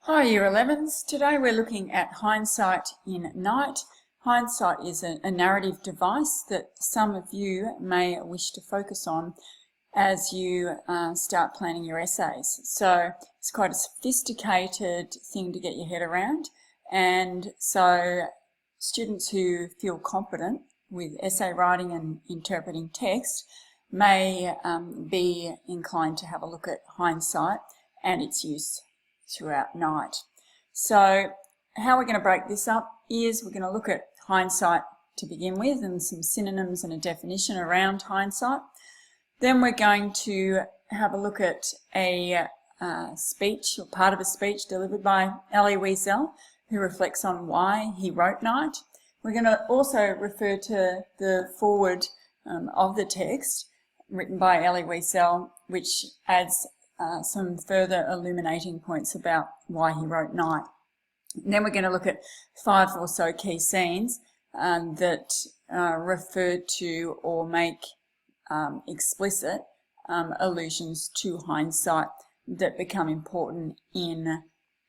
Hi Year 11s, today we're looking at hindsight in night. Hindsight is a narrative device that some of you may wish to focus on as you start planning your essays. So it's quite a sophisticated thing to get your head around, and so students who feel competent with essay writing and interpreting text may be inclined to have a look at hindsight and its use throughout night. So how we're going to break this up is we're going to look at hindsight to begin with and some synonyms and a definition around hindsight. Then we're going to have a look at a speech or part of a speech delivered by Elie Wiesel, who reflects on why he wrote Night. We're going to also refer to the foreword of the text written by Elie Wiesel, which adds some further illuminating points about why he wrote Night. And then we're going to look at 5 or so key scenes that refer to or make explicit allusions to hindsight that become important in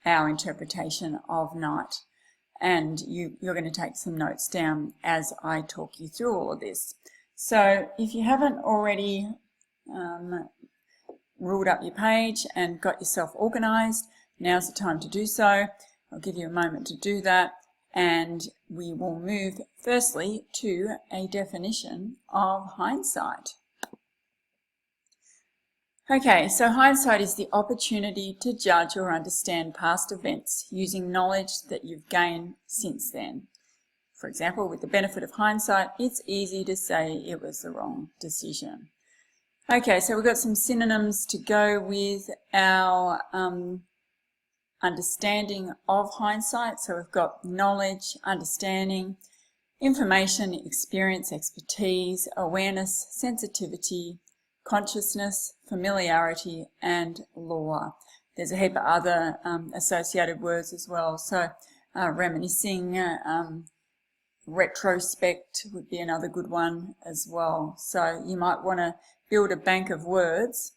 our interpretation of Night. And you're going to take some notes down as I talk you through all of this. So if you haven't already ruled up your page and got yourself organised, now's the time to do so. I'll give you a moment to do that, and we will move firstly to a definition of hindsight. Okay, so hindsight is the opportunity to judge or understand past events using knowledge that you've gained since then. For example, with the benefit of hindsight, it's easy to say it was the wrong decision. Okay, so we've got some synonyms to go with our understanding of hindsight. So we've got knowledge, understanding, information, experience, expertise, awareness, sensitivity, consciousness, familiarity, and law. There's a heap of other associated words as well. So reminiscing, retrospect would be another good one as well. So you might want to build a bank of words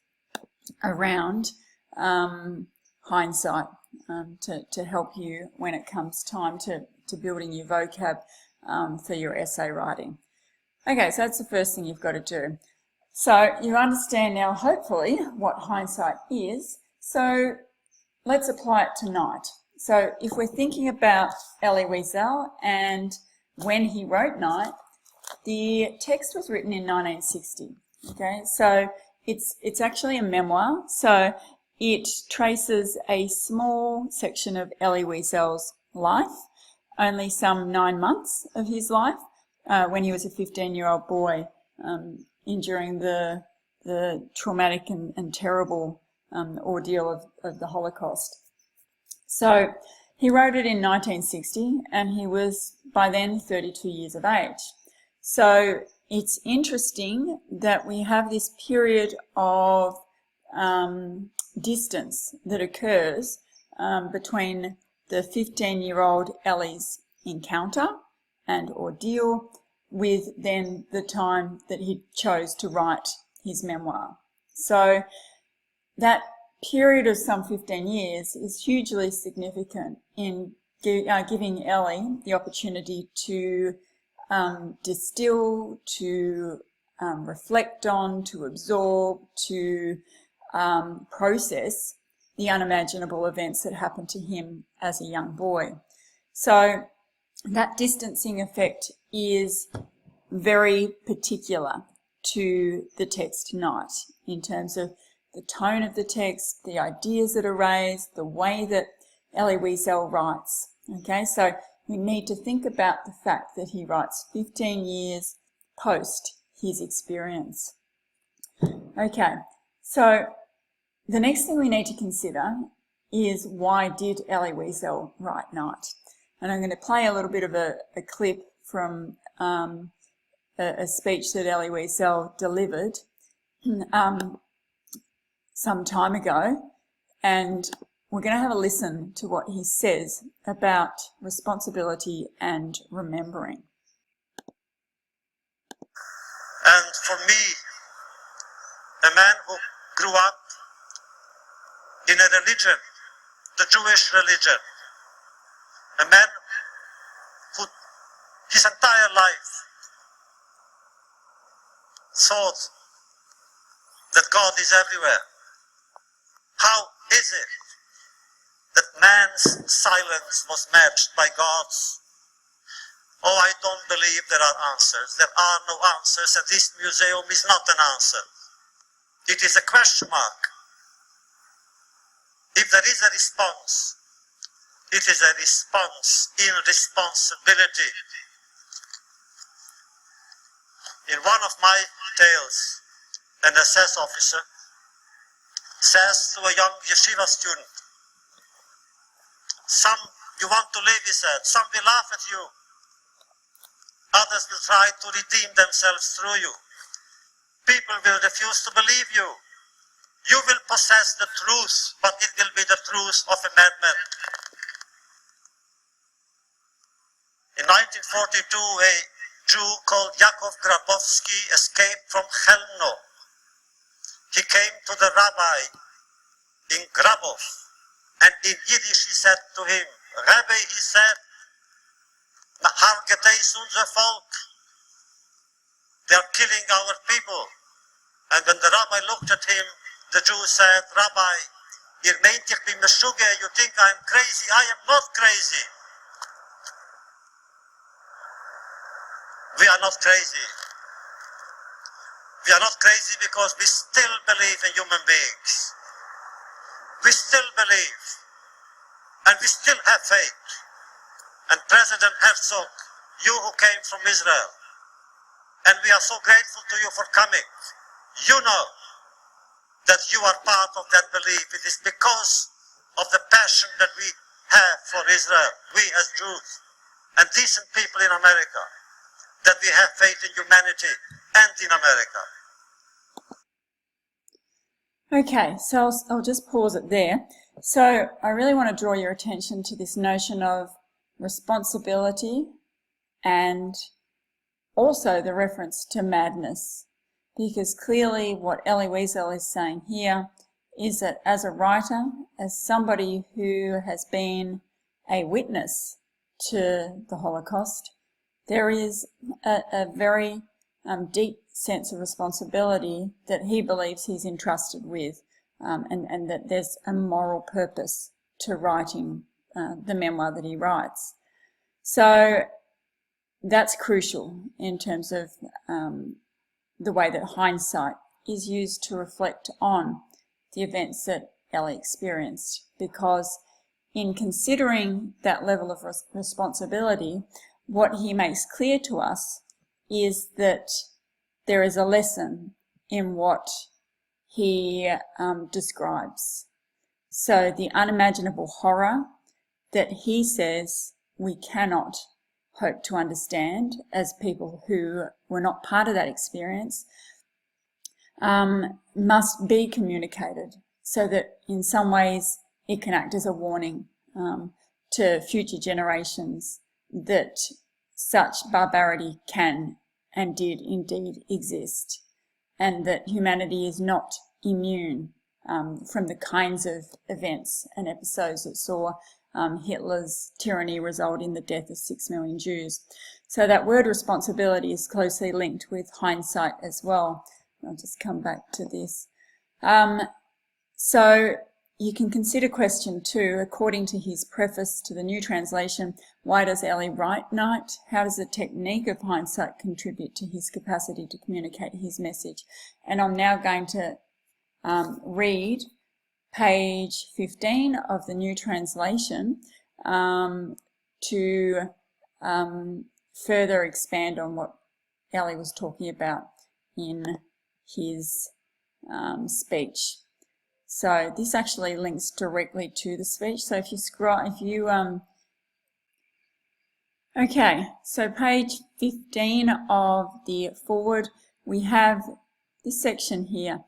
around hindsight to help you when it comes time to building your vocab for your essay writing. Okay, so that's the first thing you've got to do. So you understand now, hopefully, what hindsight is. So let's apply it tonight. So if we're thinking about Elie Wiesel and when he wrote Night, the text was written in 1960. Okay, so it's actually a memoir. So it traces a small section of Elie Wiesel's life, only some 9 months of his life, when he was a 15-year-old boy, enduring the traumatic and terrible ordeal of the Holocaust. So he wrote it in 1960, and he was by then 32 years of age. So it's interesting that we have this period of distance that occurs between the 15-year-old Elie's encounter and ordeal with then the time that he chose to write his memoir. So that period of some 15 years is hugely significant in giving Elie the opportunity to distill, to reflect on, to absorb, to process the unimaginable events that happened to him as a young boy. So that distancing effect is very particular to the text Night in terms of the tone of the text, the ideas that are raised, the way that Elie Wiesel writes. Okay, so we need to think about the fact that he writes 15 years post his experience. Okay, so the next thing we need to consider is, why did Elie Wiesel write Night? And I'm going to play a little bit of a clip from a speech that Elie Wiesel delivered some time ago, and we're going to have a listen to what he says about responsibility and remembering. And for me, a man who grew up in a religion the Jewish religion. A man who his entire life thought that God is everywhere. How is it that man's silence was matched by God's? Oh, I don't believe there are answers. There are no answers, and this museum is not an answer. It is a question mark. If there is a response, it is a response in responsibility. In one of my tales, an SS officer says to a young yeshiva student, "Some you want to live," he said, "some will laugh at you. Others will try to redeem themselves through you. People will refuse to believe you. You will possess the truth, but it will be the truth of a madman." In 1942, a Jew called Yakov Grabowski escaped from Chelmno. He came to the rabbi in Grabov, and in Yiddish he said to him, "Rabbi," he said, "Mahar geteis unser Volk. They are killing our people." And when the rabbi looked at him, the Jew said, "Rabbi, ihr meint ich bin meshuge, you think I'm crazy. I am not crazy." We are not crazy. We are not crazy because we still believe in human beings. We still believe, and we still have faith. And President Herzog, you who came from Israel, and we are so grateful to you for coming, you know that you are part of that belief. It is because of the passion that we have for Israel, we as Jews and decent people in America, that we have faith in humanity and in America. Okay, so I'll just pause it there. So I really want to draw your attention to this notion of responsibility and also the reference to madness, because clearly what Elie Wiesel is saying here is that as a writer, as somebody who has been a witness to the Holocaust, there is a very deep sense of responsibility that he believes he's entrusted with, and that there's a moral purpose to writing the memoir that he writes. So that's crucial in terms of the way that hindsight is used to reflect on the events that Elie experienced, because in considering that level of responsibility, what he makes clear to us is that there is a lesson in what he describes. So the unimaginable horror that he says we cannot hope to understand as people who were not part of that experience must be communicated, so that in some ways it can act as a warning to future generations that such barbarity can and did indeed exist, and that humanity is not immune from the kinds of events and episodes that saw Hitler's tyranny result in the death of 6 million Jews. So that word responsibility is closely linked with hindsight as well. I'll just come back to this. So you can consider question 2, according to his preface to the New Translation, why does Elie write night? How does the technique of hindsight contribute to his capacity to communicate his message? And I'm now going to read page 15 of the New Translation to further expand on what Elie was talking about in his speech. So this actually links directly to the speech. So if you okay, so page 15 of the foreword, we have this section here.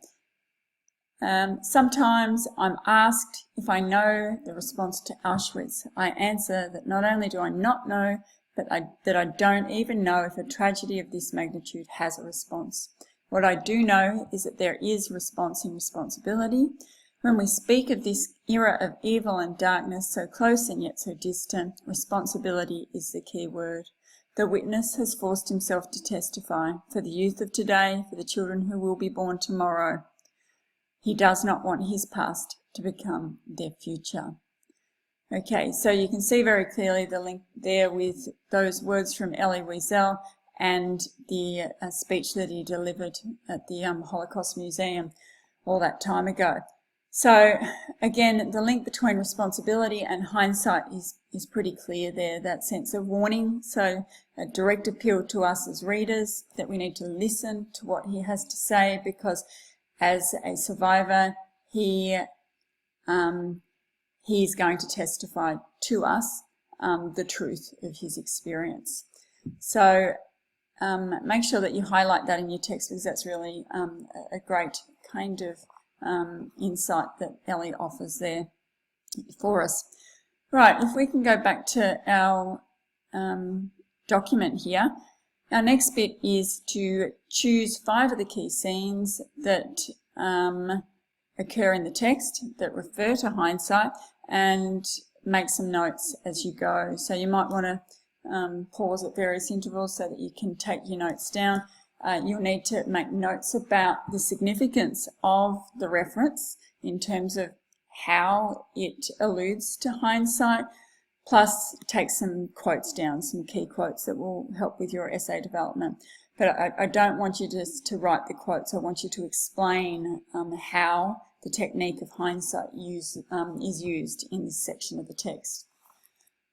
Sometimes I'm asked if I know the response to Auschwitz. I answer that not only do I not know, but that I don't even know if a tragedy of this magnitude has a response. What I do know is that there is response in responsibility. When we speak of this era of evil and darkness, so close and yet so distant, responsibility is the key word. The witness has forced himself to testify for the youth of today, for the children who will be born tomorrow. He does not want his past to become their future. Okay, so you can see very clearly the link there with those words from Elie Wiesel and the speech that he delivered at the Holocaust Museum all that time ago. So again, the link between responsibility and hindsight is pretty clear there, that sense of warning. So a direct appeal to us as readers that we need to listen to what he has to say, because as a survivor, he's going to testify to us the truth of his experience. So make sure that you highlight that in your text, because that's really a great kind of insight that Elie offers there for us. Right, if we can go back to our document here, our next bit is to choose 5 of the key scenes that occur in the text that refer to hindsight, and make some notes as you go. So you might want to pause at various intervals so that you can take your notes down. You'll need to make notes about the significance of the reference in terms of how it alludes to hindsight, plus take some quotes down, some key quotes that will help with your essay development. But I don't want you just to write the quotes. I want you to explain how the technique of hindsight is used in this section of the text.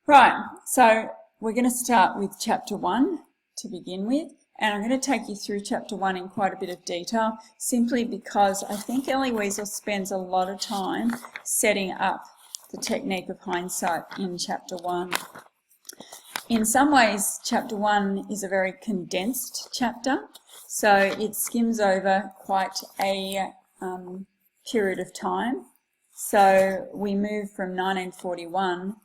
Right, so we're going to start with chapter 1 to begin with, and I'm going to take you through chapter 1 in quite a bit of detail, simply because I think Elie Wiesel spends a lot of time setting up the technique of hindsight in chapter 1. In some ways, chapter 1 is a very condensed chapter, so it skims over quite a period of time. So we move from 1941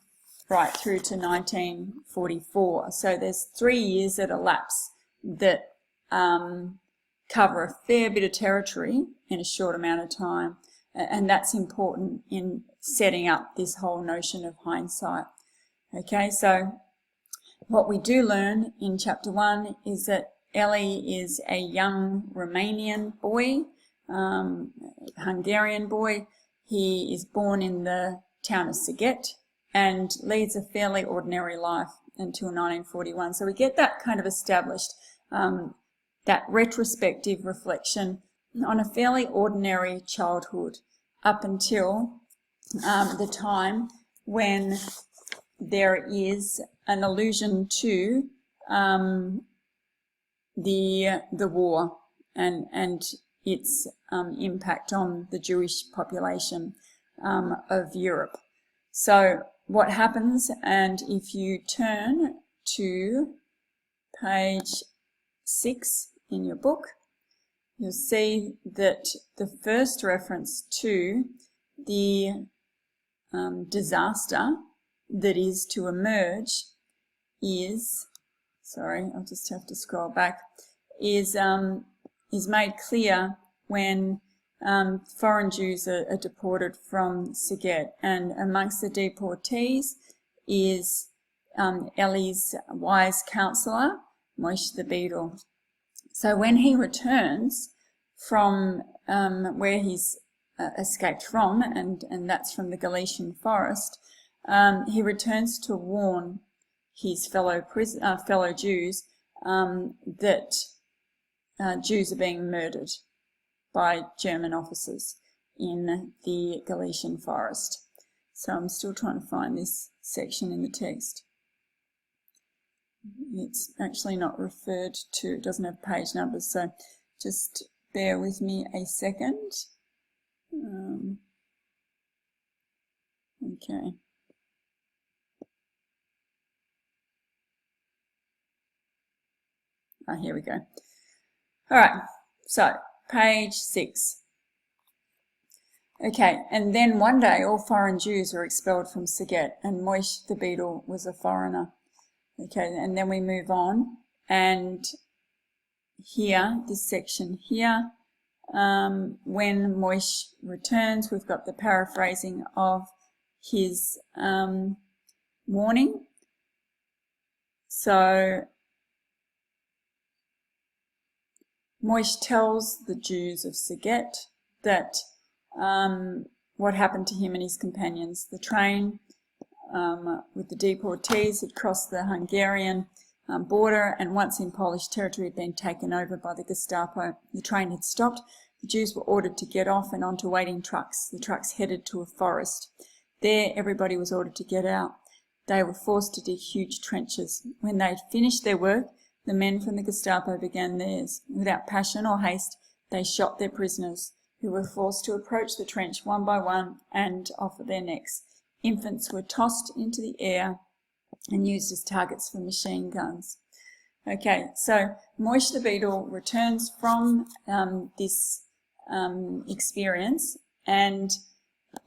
right through to 1944. So there's 3 years that elapse that cover a fair bit of territory in a short amount of time. And that's important in setting up this whole notion of hindsight. Okay, so what we do learn in chapter 1 is that Elie is a young Romanian boy, Hungarian boy. He is born in the town of Szeged and leads a fairly ordinary life until 1941. So we get that kind of established, that retrospective reflection on a fairly ordinary childhood up until the time when there is an allusion to the war and its impact on the Jewish population of Europe. So what happens, and if you turn to page 6 in your book, you'll see that the first reference to the disaster that is to emerge is, sorry, I'll just have to scroll back, is made clear when foreign Jews are deported from Szeged, and amongst the deportees is Elie's wise counsellor, Moshe the Beadle. So when he returns from where he's escaped from, and that's from the Galician forest, he returns to warn his fellow Jews that Jews are being murdered by German officers in the Galician forest. So I'm still trying to find this section in the text. It's actually not referred to, it doesn't have page numbers, so just bear with me a second. Okay. Here we go. All right, so page 6. Okay, and then one day all foreign Jews were expelled from Szeged, and Moshe the Beadle was a foreigner. Okay, and then we move on, and here, this section here, when Moish returns, we've got the paraphrasing of his warning. So Moish tells the Jews of Saget that what happened to him and his companions. The train with the deportees had crossed the Hungarian border, and once in Polish territory had been taken over by the Gestapo. The train had stopped. The Jews were ordered to get off and onto waiting trucks. The trucks headed to a forest. There, everybody was ordered to get out. They were forced to dig huge trenches. When they had finished their work, the men from the Gestapo began theirs. Without passion or haste, they shot their prisoners, who were forced to approach the trench one by one and offer their necks. Infants were tossed into the air and used as targets for machine guns. Okay, so Moish the Beadle returns from this experience and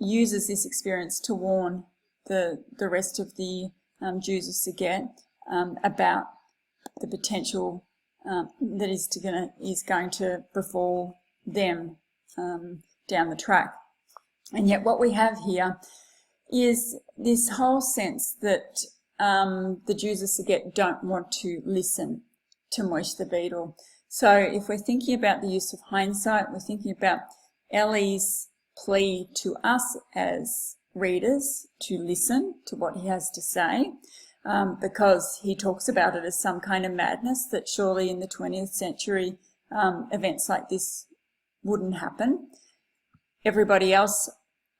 uses this experience to warn the rest of the Jews of Saget about the potential that is going to befall them down the track. And yet what we have here is this whole sense that the Jews of Saget don't want to listen to Moish the Beadle. So if we're thinking about the use of hindsight, we're thinking about Ellie's plea to us as readers to listen to what he has to say, because he talks about it as some kind of madness, that surely in the 20th century events like this wouldn't happen. Everybody else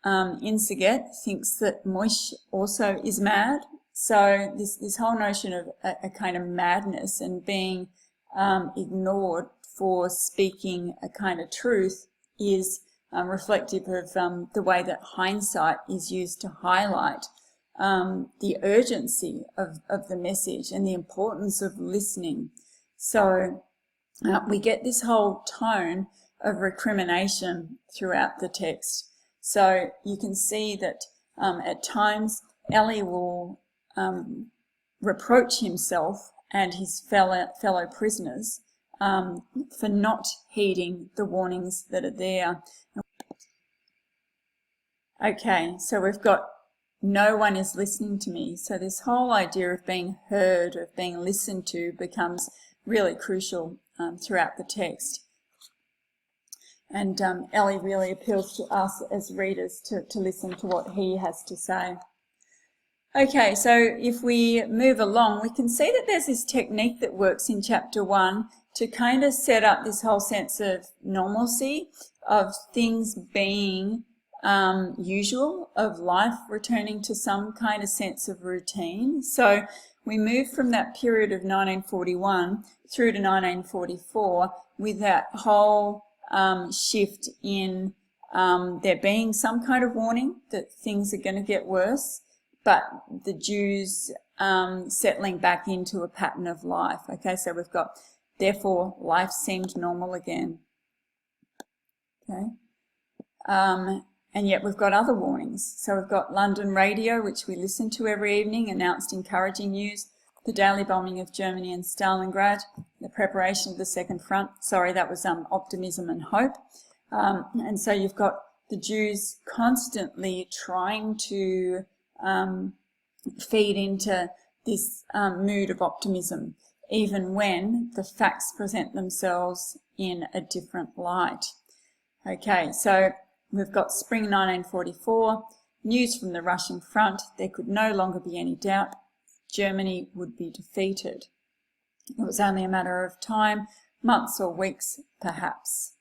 in Saget thinks that Moish also is mad. So this whole notion of a kind of madness and being ignored for speaking a kind of truth is reflective of the way that hindsight is used to highlight the urgency of the message and the importance of listening. So we get this whole tone of recrimination throughout the text. So you can see that at times Ellie will reproach himself and his fellow prisoners for not heeding the warnings that are there. Okay, so we've got no one is listening to me. So this whole idea of being heard, of being listened to, becomes really crucial throughout the text. And Ellie really appeals to us as readers to listen to what he has to say. Okay, so if we move along, we can see that there's this technique that works in chapter 1 to kind of set up this whole sense of normalcy, of things being usual, of life returning to some kind of sense of routine. So we move from that period of 1941 through to 1944 with that whole shift in there being some kind of warning that things are going to get worse, but the Jews settling back into a pattern of life. Okay, so we've got, therefore, life seemed normal again. Okay. And yet we've got other warnings. So we've got London radio, which we listen to every evening, announced encouraging news, the daily bombing of Germany and Stalingrad, the preparation of the Second Front. Sorry, that was optimism and hope. And so you've got the Jews constantly trying to feed into this mood of optimism, even when the facts present themselves in a different light. Okay, so we've got spring 1944, news from the Russian front. There could no longer be any doubt. Germany would be defeated. It was only a matter of time, months or weeks perhaps.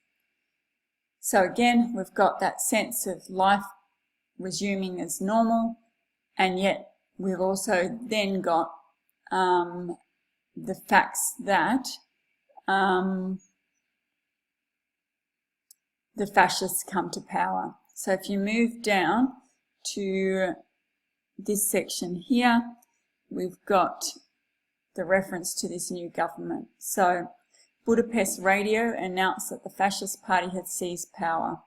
So again, we've got that sense of life resuming as normal, and yet we've also then got the facts that the fascists come to power. So if you move down to this section here, we've got the reference to this new government. So Budapest radio announced that the fascist party had seized power.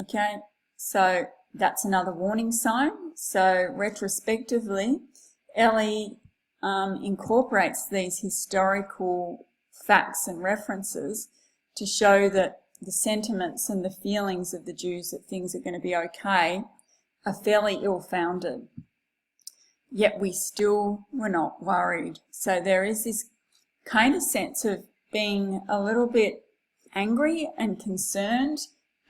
Okay, so that's another warning sign. So retrospectively, Ellie incorporates these historical facts and references to show that the sentiments and the feelings of the Jews that things are going to be okay are fairly ill-founded. Yet we still were not worried. So there is this kind of sense of being a little bit angry and concerned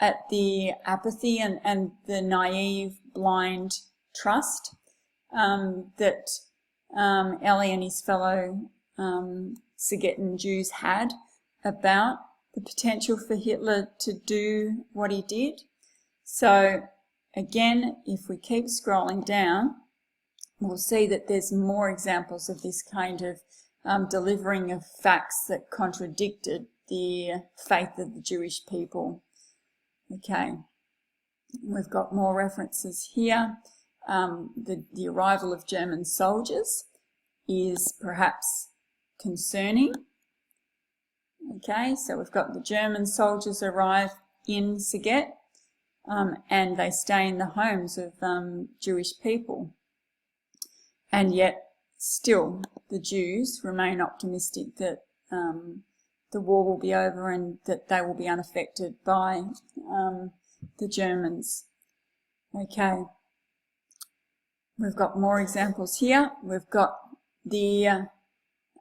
at the apathy and the naive, blind trust that Elie and his fellow Sudeten Jews had about the potential for Hitler to do what he did. So again, if we keep scrolling down, we'll see that there's more examples of this kind of delivering of facts that contradicted the faith of the Jewish people. Okay, we've got more references here. The arrival of German soldiers is perhaps concerning. Okay, so we've got the German soldiers arrive in Szeged and they stay in the homes of Jewish people. And yet still the Jews remain optimistic that the war will be over and that they will be unaffected by the Germans. Okay, we've got more examples here. We've got the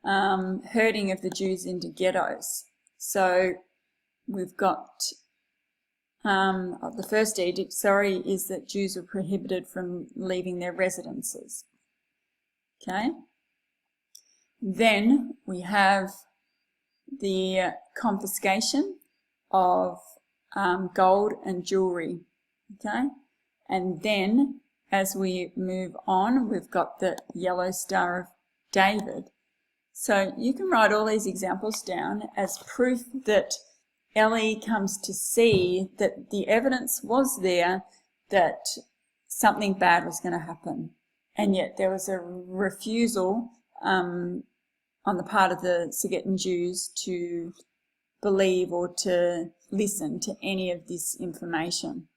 herding of the Jews into ghettos. So we've got the first edict, is that Jews were prohibited from leaving their residences. Okay. Then we have the confiscation of gold and jewellery. Okay. And then as we move on, we've got the Yellow Star of David. So you can write all these examples down as proof that Elie comes to see that the evidence was there that something bad was going to happen. And yet there was a refusal on the part of the Sudeten Jews to believe or to listen to any of this information.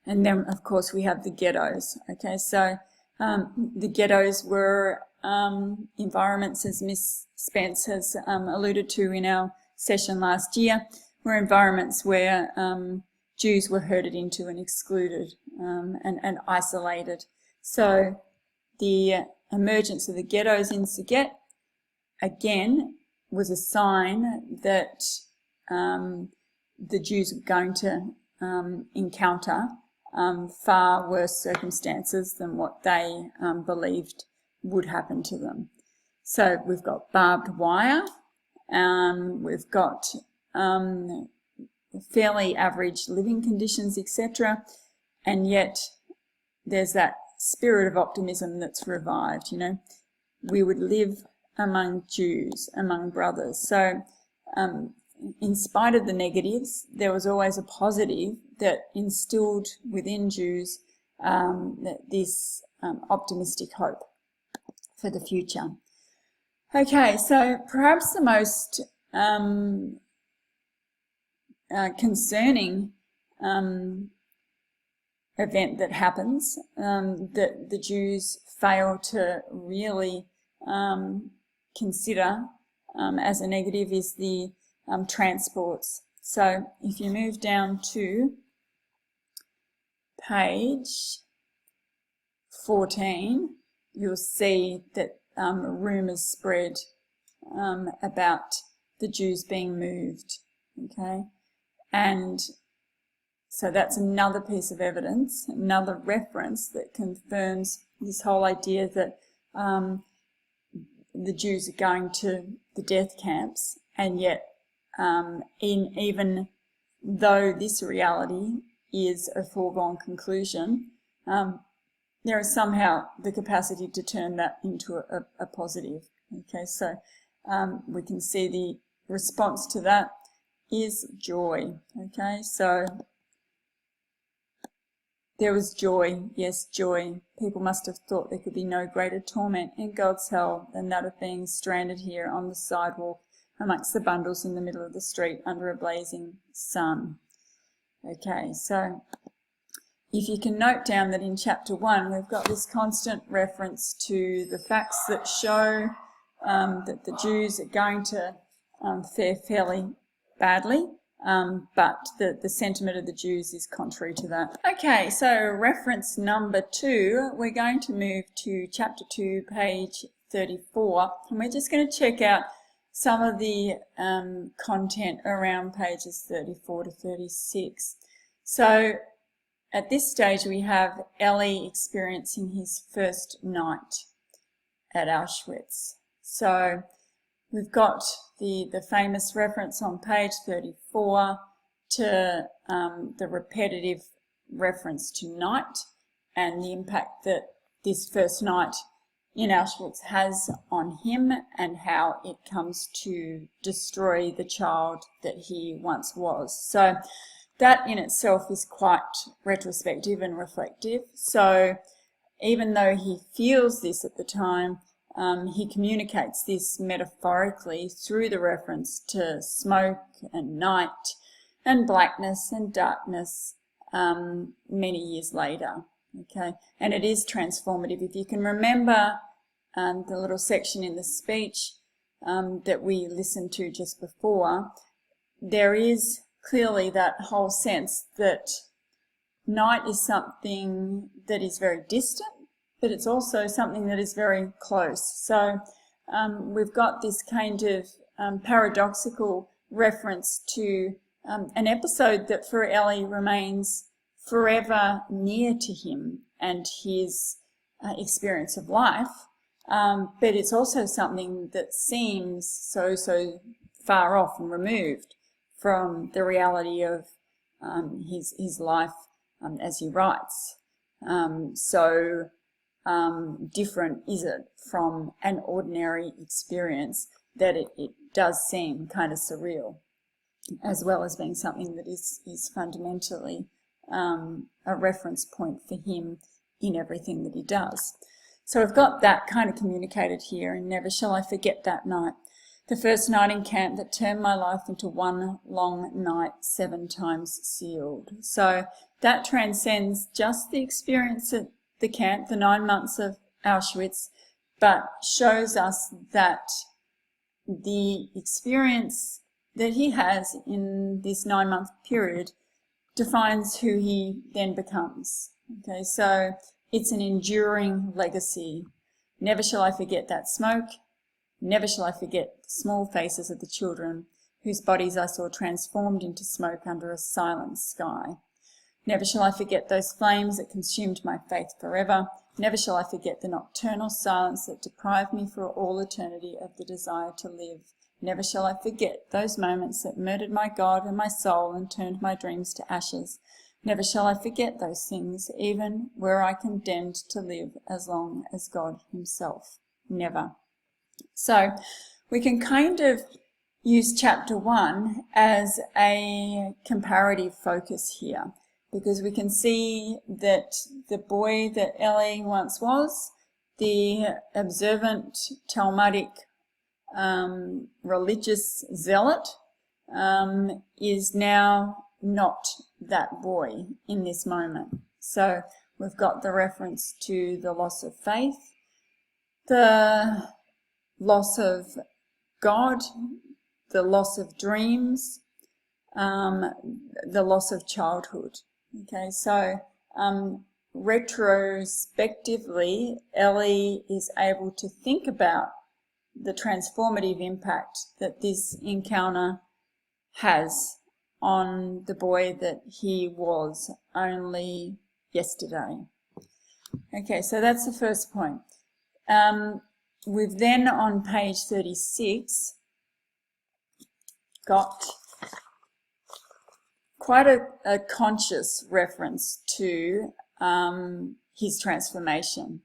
And then, of course, we have the ghettos. Okay, so the ghettos were environments, as Miss Spence has alluded to in our session last year, were environments where Jews were herded into and excluded and isolated. So the emergence of the ghettos in Szeged, again, was a sign that the Jews were going to encounter far worse circumstances than what they believed would happen to them. So we've got barbed wire, we've got fairly average living conditions, etc. And yet there's that spirit of optimism that's revived, you know. We would live among Jews, among brothers. So in spite of the negatives, there was always a positive that instilled within Jews this optimistic hope for the future. Okay, so perhaps the most concerning event that happens, that the Jews fail to really consider as a negative, is the transports. So if you move down to page 14, you'll see that rumours spread about the Jews being moved. Okay, and so that's another piece of evidence, another reference that confirms this whole idea that the Jews are going to the death camps, and yet even though this reality is a foregone conclusion, there is somehow the capacity to turn that into a positive. Okay, so we can see the response to that is joy. Okay, so there was joy, yes, joy. People must have thought there could be no greater torment in God's hell than that of being stranded here on the sidewalk amongst the bundles in the middle of the street under a blazing sun. Okay, so if you can note down that in chapter 1 we've got this constant reference to the facts that show that the Jews are going to fare fairly badly. But the sentiment of the Jews is contrary to that. Okay, so reference number 2, we're going to move to chapter 2, page 34, and we're just going to check out some of the content around pages 34 to 36. So at this stage we have Ellie experiencing his first night at Auschwitz. So we've got the famous reference on page 34 to the repetitive reference to night and the impact that this first night in Auschwitz has on him and how it comes to destroy the child that he once was. So that in itself is quite retrospective and reflective. So even though he feels this at the time, he communicates this metaphorically through the reference to smoke and night and blackness and darkness many years later. Okay, and it is transformative. If you can remember the little section in the speech that we listened to just before, there is clearly that whole sense that night is something that is very distant, but it's also something that is very close. So we've got this kind of paradoxical reference to an episode that for Ellie remains forever near to him and his experience of life, but it's also something that seems so far off and removed from the reality of his life as he writes. So different is it from an ordinary experience that it does seem kind of surreal, as well as being something that is fundamentally a reference point for him in everything that he does. So we've got that kind of communicated here, and never shall I forget that night, the first night in camp that turned my life into one long night, 7 times sealed. So that transcends just the experience at the camp, the 9 months of Auschwitz, but shows us that the experience that he has in this 9-month period defines who he then becomes. Okay, so it's an enduring legacy. Never shall I forget that smoke. Never shall I forget the small faces of the children whose bodies I saw transformed into smoke under a silent sky. Never shall I forget those flames that consumed my faith forever. Never shall I forget the nocturnal silence that deprived me for all eternity of the desire to live. Never shall I forget those moments that murdered my God and my soul and turned my dreams to ashes. Never shall I forget those things, even were I condemned to live as long as God himself. Never. So we can kind of use chapter 1 as a comparative focus here, because we can see that the boy that Ellie once was, the observant Talmudic religious zealot, is now not that boy in this moment. So we've got the reference to the loss of faith, the loss of God, the loss of dreams, the loss of childhood. Okay, so retrospectively, Ellie is able to think about the transformative impact that this encounter has on the boy that he was only yesterday. Okay, so that's the first point. We've then on page 36 got quite a conscious reference to his transformation.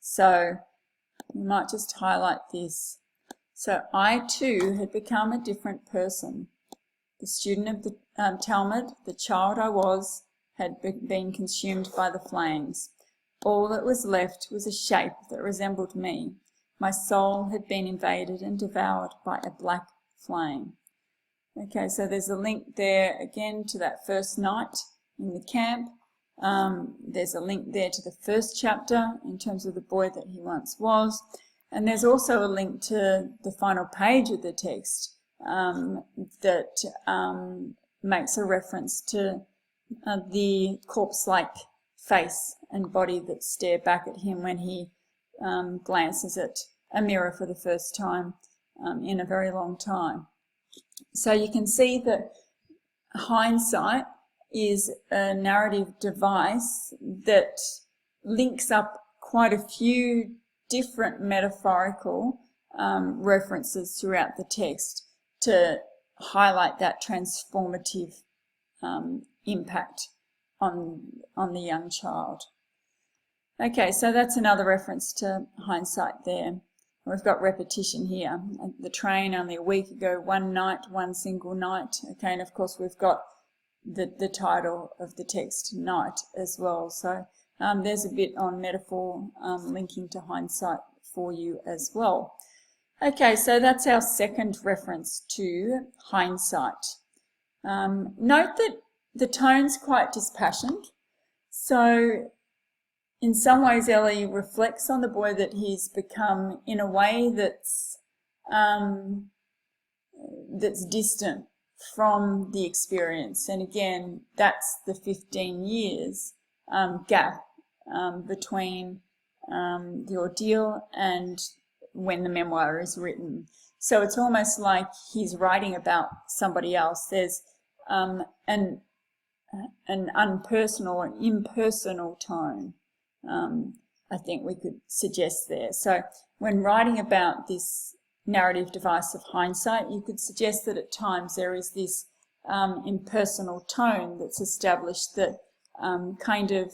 So we might just highlight this. So I too had become a different person. The student of the Talmud, the child I was, had been consumed by the flames. All that was left was a shape that resembled me. My soul had been invaded and devoured by a black flame. Okay, so there's a link there again to that first night in the camp. There's a link there to the first chapter in terms of the boy that he once was. And there's also a link to the final page of the text that makes a reference to the corpse-like face and body that stare back at him when he glances at a mirror for the first time in a very long time. So you can see that hindsight is a narrative device that links up quite a few different metaphorical references throughout the text to highlight that transformative impact on the young child. Okay, so that's another reference to hindsight there. We've got repetition here. The train only a week ago, one night, one single night. Okay, and of course we've got the title of the text, Night, as well. So there's a bit on metaphor linking to hindsight for you as well. Okay, so that's our second reference to hindsight. Note that the tone's quite dispassionate. So in some ways Ellie reflects on the boy that he's become in a way that's distant from the experience. And again, that's the 15 years gap between the ordeal and when the memoir is written. So it's almost like he's writing about somebody else. There's an unpersonal or impersonal tone, I think we could suggest there. So when writing about this narrative device of hindsight, you could suggest that at times there is this impersonal tone that's established that kind of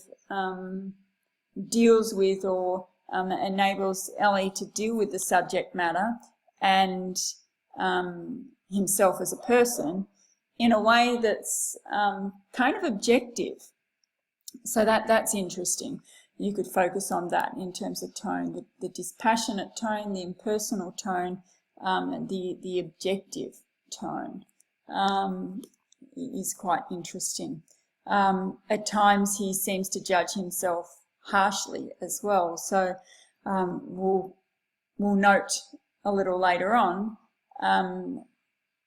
deals with or enables Ellie to deal with the subject matter and himself as a person in a way that's kind of objective. So that's interesting. You could focus on that in terms of tone, the dispassionate tone, the impersonal tone, the objective tone is quite interesting. At times he seems to judge himself harshly as well. So we'll note a little later on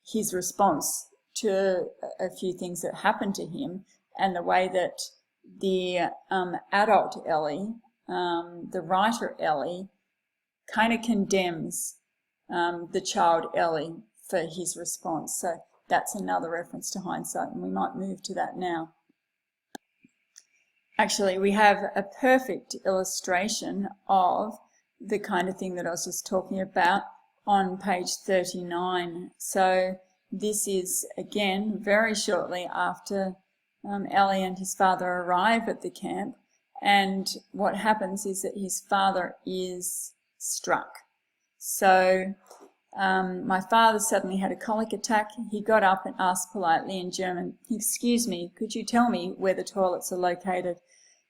his response to a few things that happened to him and the way that the adult Ellie, the writer Ellie, kind of condemns the child Ellie for his response. So that's another reference to hindsight, and we might move to that now. Actually, we have a perfect illustration of the kind of thing that I was just talking about on page 39. So this is, again, very shortly after Ellie and his father arrive at the camp, and what happens is that his father is struck. So my father suddenly had a colic attack. He got up and asked politely in German, "Excuse me, could you tell me where the toilets are located?"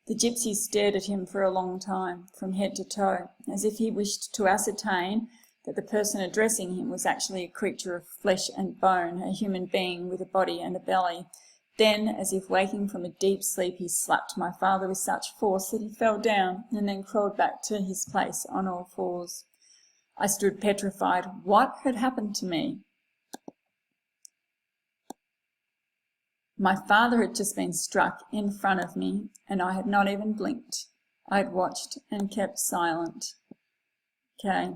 The gypsy stared at him for a long time, from head to toe, as if he wished to ascertain that the person addressing him was actually a creature of flesh and bone, a human being with a body and a belly. Then, as if waking from a deep sleep, he slapped my father with such force that he fell down and then crawled back to his place on all fours. I stood petrified. What had happened to me? My father had just been struck in front of me, and I had not even blinked. I had watched and kept silent. Okay,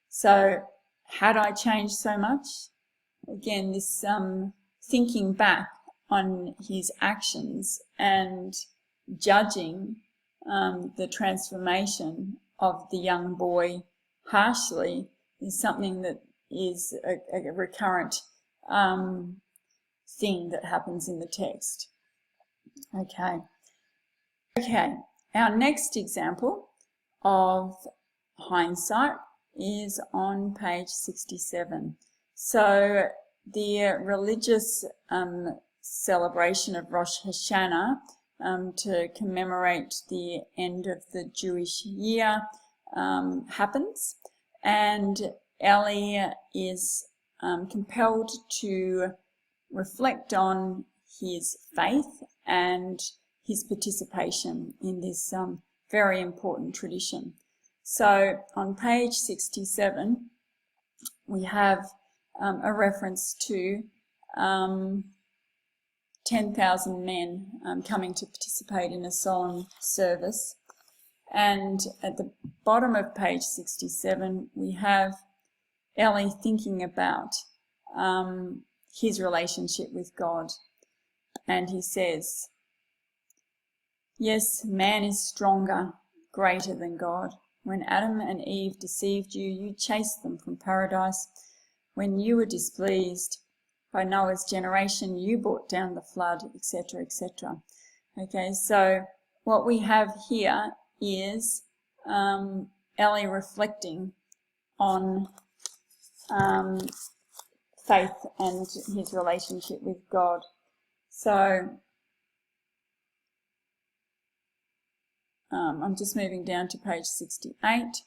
so had I changed so much? Again, this thinking back on his actions and judging the transformation of the young boy harshly is something that is a recurrent thing that happens in the text. Okay, our next example of hindsight is on page 67. So the religious celebration of Rosh Hashanah to commemorate the end of the Jewish year happens, and Ellie is compelled to reflect on his faith and his participation in this very important tradition. So on page 67 we have a reference to 10,000 men coming to participate in a solemn service. And at the bottom of page 67, we have Ellie thinking about his relationship with God. And he says, "Yes, man is stronger, greater than God. When Adam and Eve deceived you, you chased them from paradise. When you were displeased by Noah's generation, you brought down the flood," etc., etc. Okay, so what we have here is Ellie reflecting on faith and his relationship with God. So I'm just moving down to page 68.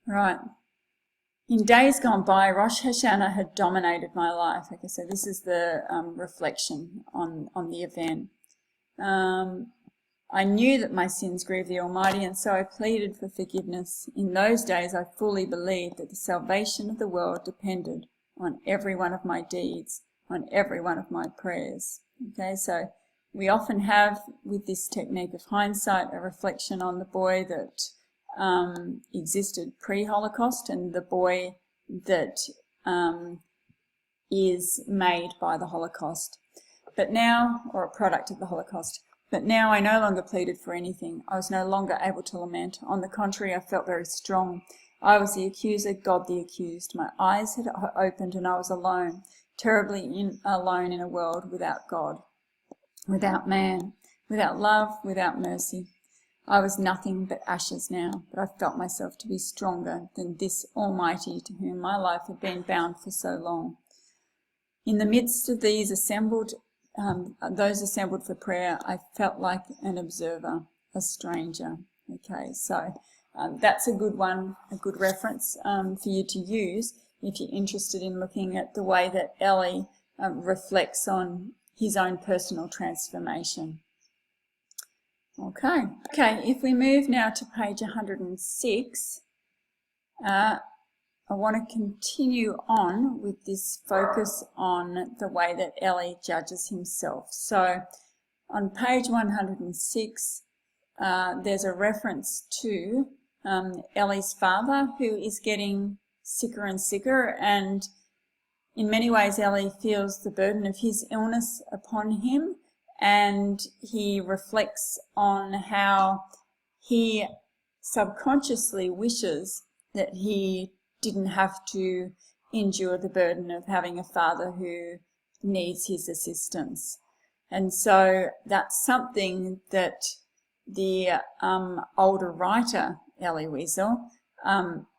Right. In days gone by, Rosh Hashanah had dominated my life. Okay, so this is the reflection on the event. I knew that my sins grieved the Almighty, and so I pleaded for forgiveness. In those days, I fully believed that the salvation of the world depended on every one of my deeds, on every one of my prayers. Okay, so we often have, with this technique of hindsight, a reflection on the boy that existed pre-Holocaust and the boy that is made by the Holocaust, but now, or a product of the Holocaust. But now I no longer pleaded for anything. I was no longer able to lament. On the contrary, I felt very strong. I was the accuser, God the accused. My eyes had opened and I was alone, terribly alone in a world without God, without man, without love, without mercy. I was nothing but ashes now, but I felt myself to be stronger than this Almighty to whom my life had been bound for so long. In the midst of those assembled for prayer, I felt like an observer, a stranger. Okay, so that's a good one, a good reference for you to use if you're interested in looking at the way that Ellie reflects on his own personal transformation. Okay, if we move now to page 106, I want to continue on with this focus on the way that Ellie judges himself. So on page 106, there's a reference to Ellie's father, who is getting sicker and sicker, and in many ways Ellie feels the burden of his illness upon him, and he reflects on how he subconsciously wishes that he didn't have to endure the burden of having a father who needs his assistance. And so that's something that the older writer, Elie Wiesel,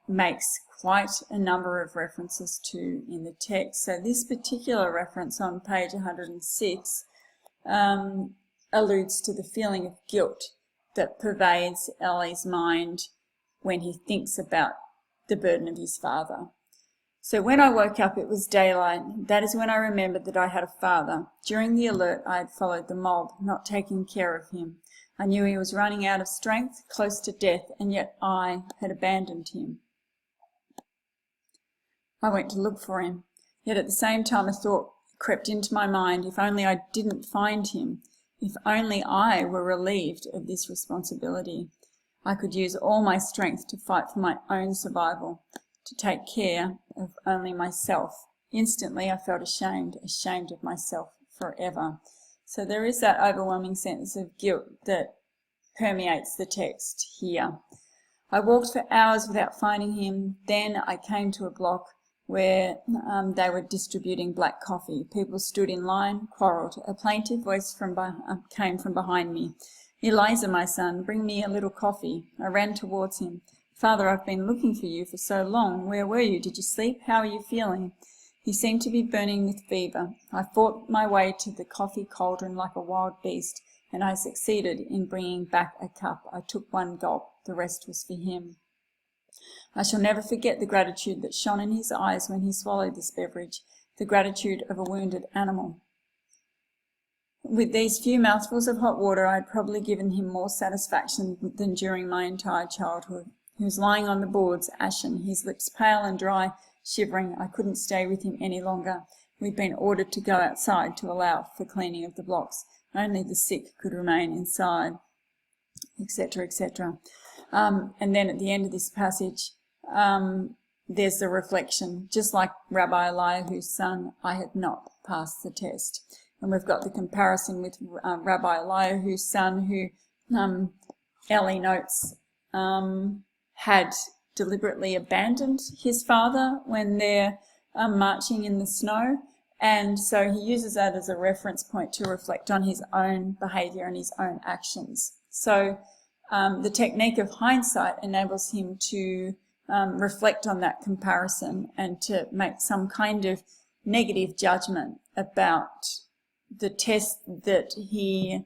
makes quite a number of references to in the text. So this particular reference on page 106 alludes to the feeling of guilt that pervades Ellie's mind when he thinks about the burden of his father. So when I woke up, it was daylight. That is when I remembered that I had a father. During the alert, I had followed the mob, not taking care of him. I knew he was running out of strength, close to death, and yet I had abandoned him. I went to look for him. Yet at the same time, a thought crept into my mind, if only I didn't find him, if only I were relieved of this responsibility. I could use all my strength to fight for my own survival, to take care of only myself. Instantly I felt ashamed of myself forever. So there is that overwhelming sense of guilt that permeates the text here. I walked for hours without finding him. Then I came to a block where they were distributing black coffee. People stood in line, quarrelled. A plaintive voice came from behind me. "Eliza, my son, bring me a little coffee." I ran towards him. "Father, I've been looking for you for so long. Where were you? Did you sleep? How are you feeling?" He seemed to be burning with fever. I fought my way to the coffee cauldron like a wild beast, and I succeeded in bringing back a cup. I took one gulp. The rest was for him. I shall never forget the gratitude that shone in his eyes when he swallowed this beverage, the gratitude of a wounded animal. With these few mouthfuls of hot water, I had probably given him more satisfaction than during my entire childhood. He was lying on the boards, ashen, his lips pale and dry, shivering. I couldn't stay with him any longer. We'd been ordered to go outside to allow for cleaning of the blocks. Only the sick could remain inside, etc., etc. And then at the end of this passage, there's the reflection, just like Rabbi Eliyahu's son, I had not passed the test. And we've got the comparison with Rabbi Eliyahu's son, who Ellie notes had deliberately abandoned his father when they're marching in the snow. And so he uses that as a reference point to reflect on his own behaviour and his own actions. So the technique of hindsight enables him to reflect on that comparison and to make some kind of negative judgment about the test that he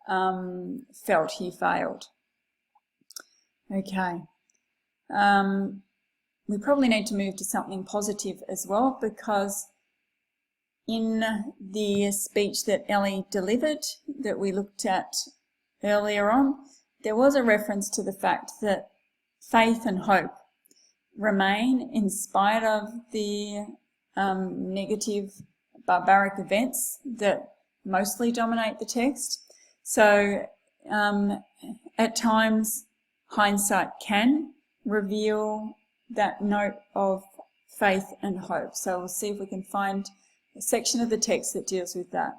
felt he failed. Okay. We probably need to move to something positive as well, because in the speech that Ellie delivered that we looked at earlier on, there was a reference to the fact that faith and hope remain in spite of the negative barbaric events that mostly dominate the text. So at times hindsight can reveal that note of faith and hope. So we'll see if we can find a section of the text that deals with that.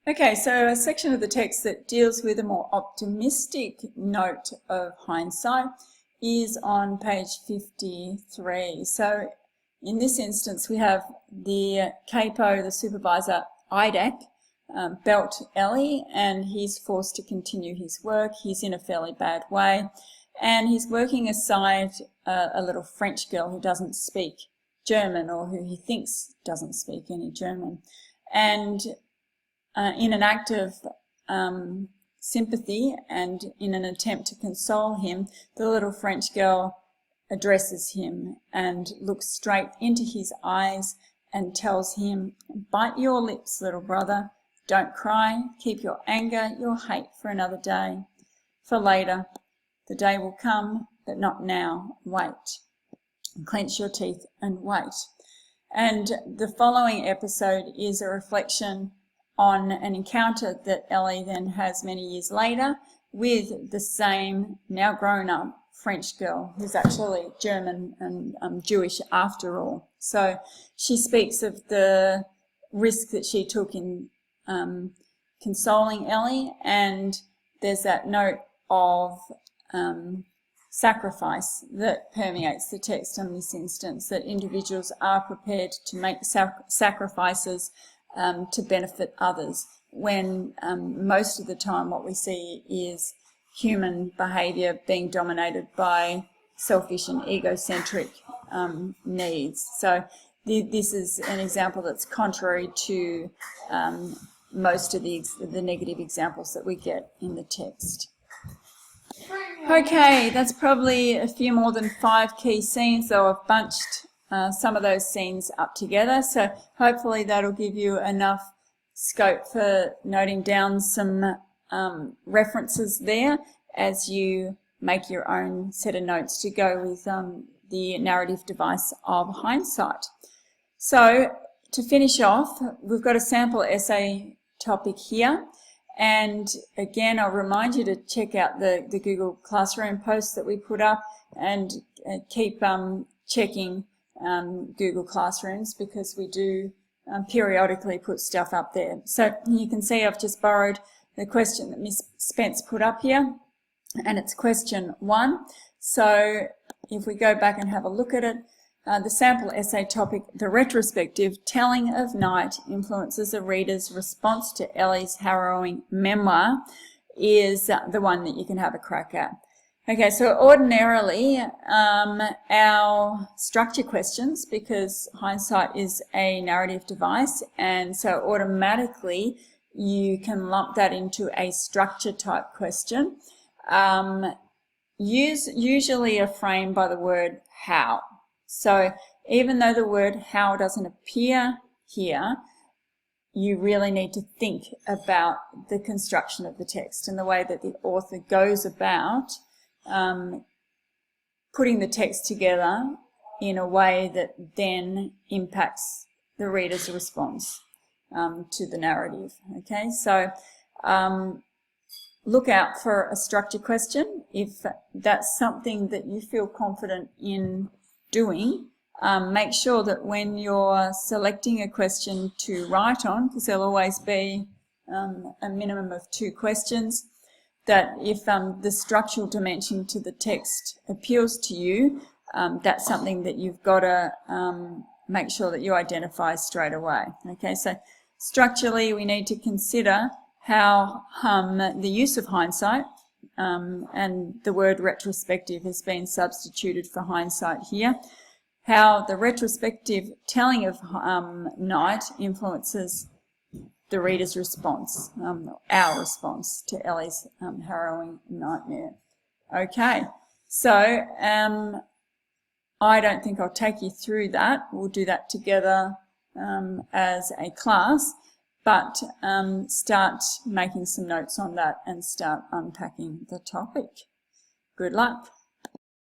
Okay, so a section of the text that deals with a more optimistic note of hindsight is on page 53. So in this instance, we have the capo, the supervisor, IDAC, belt Ellie, and he's forced to continue his work. He's in a fairly bad way, and he's working aside a little French girl who doesn't speak German, or who he thinks doesn't speak any German. And in an act of sympathy and in an attempt to console him, the little French girl addresses him and looks straight into his eyes and tells him, "Bite your lips, little brother. Don't cry. Keep your anger, your hate for another day. For later. The day will come, but not now. Wait. Clench your teeth and wait." And the following episode is a reflection on an encounter that Ellie then has many years later with the same now grown-up French girl who's actually German and Jewish after all. So she speaks of the risk that she took in consoling Ellie, and there's that note of sacrifice that permeates the text in this instance, that individuals are prepared to make sacrifices to benefit others, when most of the time what we see is human behaviour being dominated by selfish and egocentric needs. So this is an example that's contrary to most of the negative examples that we get in the text. Okay, that's probably a few more than 5 key scenes, though I've bunched some of those scenes up together, so hopefully that'll give you enough scope for noting down some references there as you make your own set of notes to go with the narrative device of hindsight. So to finish off, we've got a sample essay topic here, and again I'll remind you to check out the Google Classroom posts that we put up, and keep checking Google Classrooms, because we do periodically put stuff up there. So you can see I've just borrowed the question that Miss Spence put up here, and it's question 1. So if we go back and have a look at it, the sample essay topic, the retrospective telling of night influences the reader's response to Ellie's harrowing memoir, is the one that you can have a crack at. Okay, so ordinarily our structure questions, because hindsight is a narrative device, and so automatically you can lump that into a structure type question, usually are framed by the word how. So even though the word how doesn't appear here, you really need to think about the construction of the text and the way that the author goes about putting the text together in a way that then impacts the reader's response to the narrative. Okay, so look out for a structure question. If that's something that you feel confident in doing, make sure that when you're selecting a question to write on, because there'll always be a minimum of 2 questions, that if the structural dimension to the text appeals to you, that's something that you've got to make sure that you identify straight away. Okay, so structurally we need to consider how the use of hindsight, and the word retrospective has been substituted for hindsight here, how the retrospective telling of Night influences the reader's response, our response to Ellie's harrowing nightmare. Okay, so I don't think I'll take you through that. We'll do that together as a class, but start making some notes on that and start unpacking the topic. Good luck.